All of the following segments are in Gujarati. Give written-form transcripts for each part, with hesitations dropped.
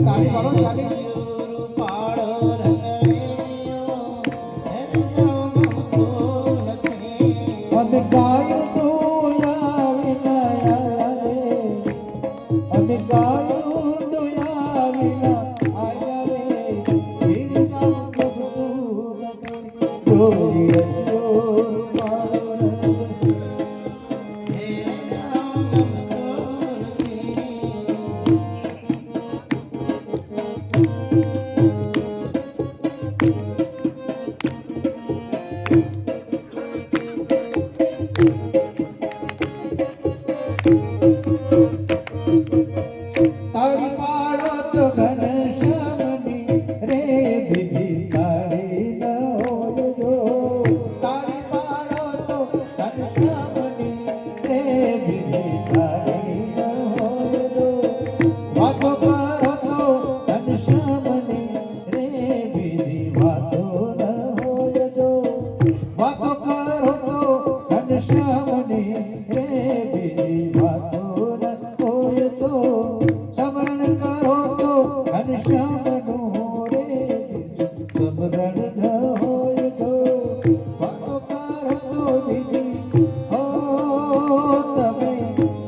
તાળી પાડો તાળી અમે ગાયું તો વિના રે અમે ગાયું તો વિના આયા રે વીર નામ પ્રભુ નથી તાળી પાડો તો ઘનશ્યામની રે બીજી તાળી ન હોય જો તાળી પાડો તો ઘનશ્યામની રે બીજી તાળી ન હોય જો વાતો કરો તો ઘનશ્યામની રે બીજી વાતો ન હોય જો વાતો કરો તો ઘનશ્યામની રે બીજી વાતો ન હોય તો સમરણ કરો તો ઘનશ્યામનું રે સમરણ ન હોય તો વાતો કરો તો બીજી હો તમે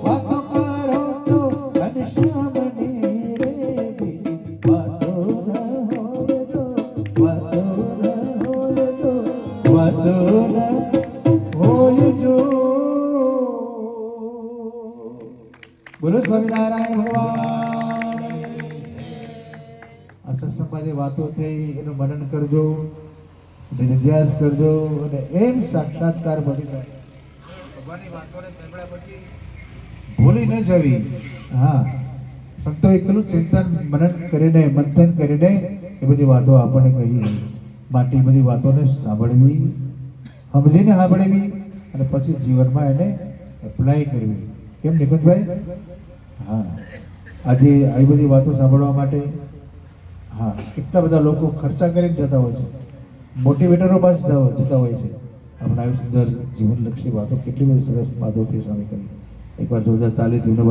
વાતો કરો તો ઘનશ્યામની રે બીજી વાતો ન હોય તો વાતો ન હોય તો વાતો ન હોય જો બોલો સ્વામિનારાયણ ભગવાન આ સત્સંગમાં જે વાતો થઈ એનું મનન કરજો, નિધ્યાસ કરજો અને એમ સાક્ષાત્કાર બની જાય. ભગવાનની વાતોને સાંભળ્યા પછી ભૂલી ન જવી. હા, સંતો એકલું ચિંતન મનન કરીને મંથન કરીને એ બધી વાતો આપણને કહી માટે બધી વાતોને સાંભળવી, સમજીને સાંભળવી અને પછી જીવનમાં એને એપ્લાય કરવી. કેમ નિકુંજભાઈ? હા, આજે આવી બધી વાતો સાંભળવા માટે હા કેટલા બધા લોકો ખર્ચા કરીને જતા હોય છે, મોટિવેટરો પાસે જતા હોય છે. આપણા આવી સુંદર જીવનલક્ષી વાતો કેટલી બધી સરસ વાતોથી સ્વામી કરી. એકવાર જોરદાર તાલીથી બધા